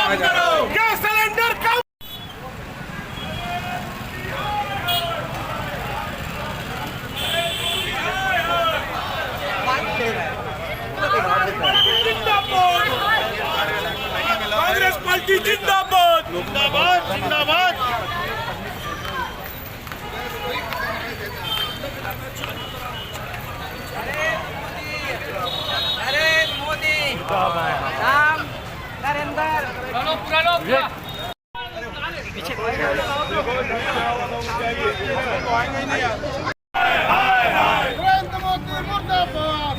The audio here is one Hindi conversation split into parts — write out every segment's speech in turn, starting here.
कम करो, गैस सिलेंडर कम। कांग्रेस पार्टी जिंदाबाद, जिंदाबाद, जिंदाबाद। नरेंद्र मोदी, राम नरेंद्र। नरेंद्र मोदी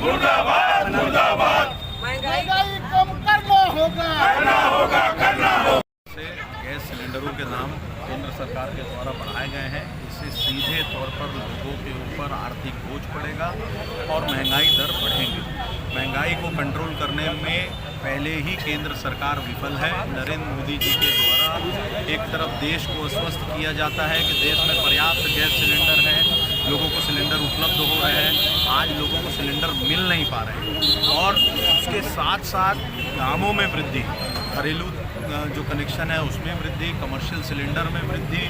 मुर्दाबाद, मुर्दाबाद, मुर्दाबाद। महंगाई महंगाई कम करना होगा, करना होगा, करना होगा। से गैस सिलेंडरों के दाम केंद्र सरकार के द्वारा बढ़ाए गए हैं। इससे सीधे तौर पर लोगों के ऊपर आर्थिक बोझ पड़ेगा और महंगाई दर बढ़ेंगी। महंगाई को कंट्रोल करने में पहले ही केंद्र सरकार विफल है। नरेंद्र मोदी जी के द्वारा एक तरफ देश को आश्वस्त किया जाता है कि देश में पर्याप्त गैस सिलेंडर है, लोगों को सिलेंडर उपलब्ध हो रहे हैं। आज लोगों को सिलेंडर मिल नहीं पा रहे हैं और उसके साथ साथ दामों में वृद्धि, घरेलू जो कनेक्शन है उसमें वृद्धि, कमर्शियल सिलेंडर में वृद्धि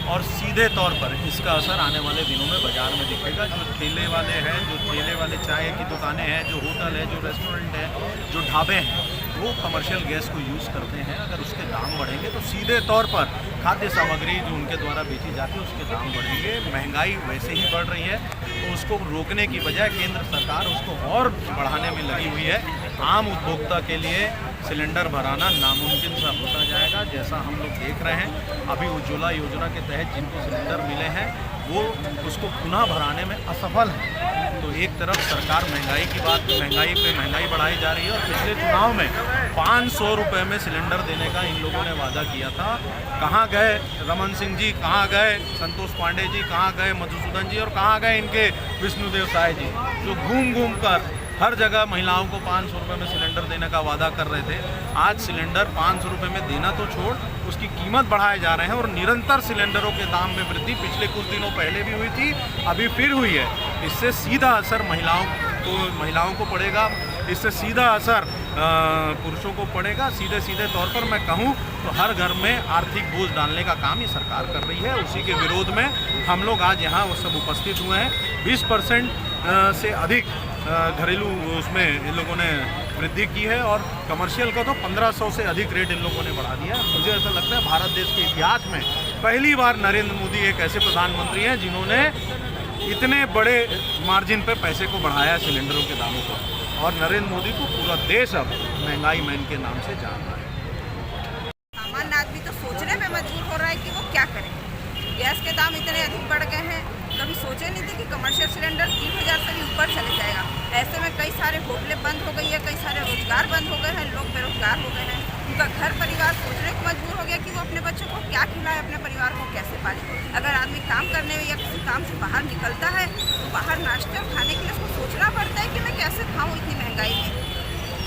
और सीधे तौर पर इसका असर आने वाले दिनों में बाज़ार में दिखेगा। जो ठेले वाले हैं, जो ठेले वाले चाय की दुकानें हैं, जो होटल है, जो रेस्टोरेंट है, जो ढाबे हैं, वो कमर्शियल गैस को यूज़ करते हैं। अगर उसके दाम बढ़ेंगे तो सीधे तौर पर खाद्य सामग्री जो उनके द्वारा बेची जाती है उसके दाम बढ़ेंगे। महंगाई वैसे ही बढ़ रही है तो उसको रोकने की बजाय केंद्र सरकार उसको और बढ़ाने में लगी हुई है। आम उपभोक्ता के लिए सिलेंडर भराना नामुमकिन सा होता जाएगा। जैसा हम लोग देख रहे हैं अभी उज्ज्वला योजना के तहत जिनको सिलेंडर मिले हैं वो उसको पुनः भराने में असफल है। तो एक तरफ सरकार महंगाई की बात, महंगाई पे महंगाई बढ़ाई जा रही है और पिछले चुनाव में 500 रुपये में सिलेंडर देने का इन लोगों ने वादा किया था। कहाँ गए रमन सिंह जी, कहाँ गए संतोष पांडे जी, कहाँ गए मधुसूदन जी और कहाँ गए इनके विष्णुदेव साय जी, जो घूम घूम कर हर जगह महिलाओं को 500 रुपये में सिलेंडर देने का वादा कर रहे थे। आज सिलेंडर 500 रुपये में देना तो छोड़, उसकी कीमत बढ़ाए जा रहे हैं और निरंतर सिलेंडरों के दाम में वृद्धि पिछले कुछ दिनों पहले भी हुई थी, अभी फिर हुई है। इससे सीधा असर महिलाओं को पड़ेगा, इससे सीधा असर पुरुषों को पड़ेगा। सीधे तौर पर मैं कहूँ तो हर घर में आर्थिक बोझ डालने का काम ये सरकार कर रही है। उसी के विरोध में हम लोग आज यहाँ वो सब उपस्थित हुए हैं। 20% से अधिक घरेलू उसमें इन लोगों ने वृद्धि की है और कमर्शियल का तो 1500 से अधिक रेट इन लोगों ने बढ़ा दिया। मुझे ऐसा लगता है भारत देश के इतिहास में पहली बार नरेंद्र मोदी एक ऐसे प्रधानमंत्री हैं जिन्होंने इतने बड़े मार्जिन पे पैसे को बढ़ाया सिलेंडरों के दामों को। और नरेंद्र मोदी को पूरा देश अब महंगाई मैन के नाम से जान रहा है। सामान्य आदमी तो सोचने में मजबूर हो रहा है कि वो क्या करे। गैस के दाम इतने अधिक बढ़ गए हैं, कभी सोचे नहीं थे कि कमर्शियल सिलेंडर 3000 से भी ऊपर चले जाएगा। ऐसे में कई सारे होटलें बंद हो गई है, कई सारे रोजगार बंद हो गए हैं, लोग बेरोजगार हो गए हैं। उनका घर परिवार सोचने को मजबूर हो गया कि वो अपने बच्चों को क्या खिलाए, अपने परिवार को कैसे पाले। अगर आदमी काम करने या किसी काम से बाहर निकलता है तो बाहर नाश्ते और खाने के लिए उसको सोचना पड़ता है कि मैं कैसे खाऊँ इतनी महंगाई में।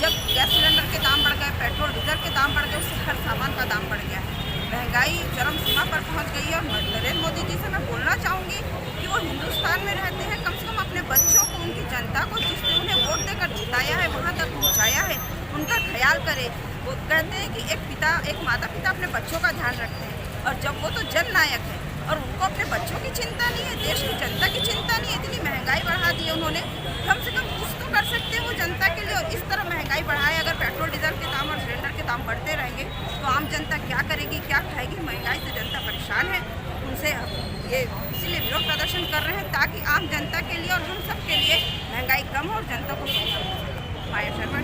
जब गैस सिलेंडर के दाम बढ़ गए, पेट्रोल डीजल के दाम बढ़ गए, उससे हर सामान का दाम बढ़ गया है। महंगाई चरम सीमा पर पहुंच गई है। और नरेंद्र मोदी जी से मैं बोलना चाहूँगी कि वो हिंदुस्तान में रहते हैं, कम से कम अपने बच्चों को, उनकी जनता को जिसने उन्हें वोट देकर जिताया है वहाँ तक पहुँचाया है, उनका ख्याल करे। वो कहते हैं कि एक माता पिता अपने बच्चों का ध्यान रखते हैं और जब वो तो जननायक है और उनको अपने बच्चों की चिंता नहीं है, देश की जनता की चिंता नहीं है। इतनी महंगाई बढ़ा दी है उन्होंने, कम से कम कुछ तो कर सकते हैं वो जनता के लिए। और इस तरह महंगाई बढ़ाए अगर पेट्रोल डीजल के दाम और सिलेंडर के दाम बढ़ते रहेंगे तो आम जनता क्या करेगी, क्या खाएगी। महंगाई से जनता परेशान है, उनसे ये इसीलिए विरोध प्रदर्शन कर रहे हैं ताकि आम जनता के लिए और हम सब के लिए महंगाई कम हो और जनता को माया शर्मा।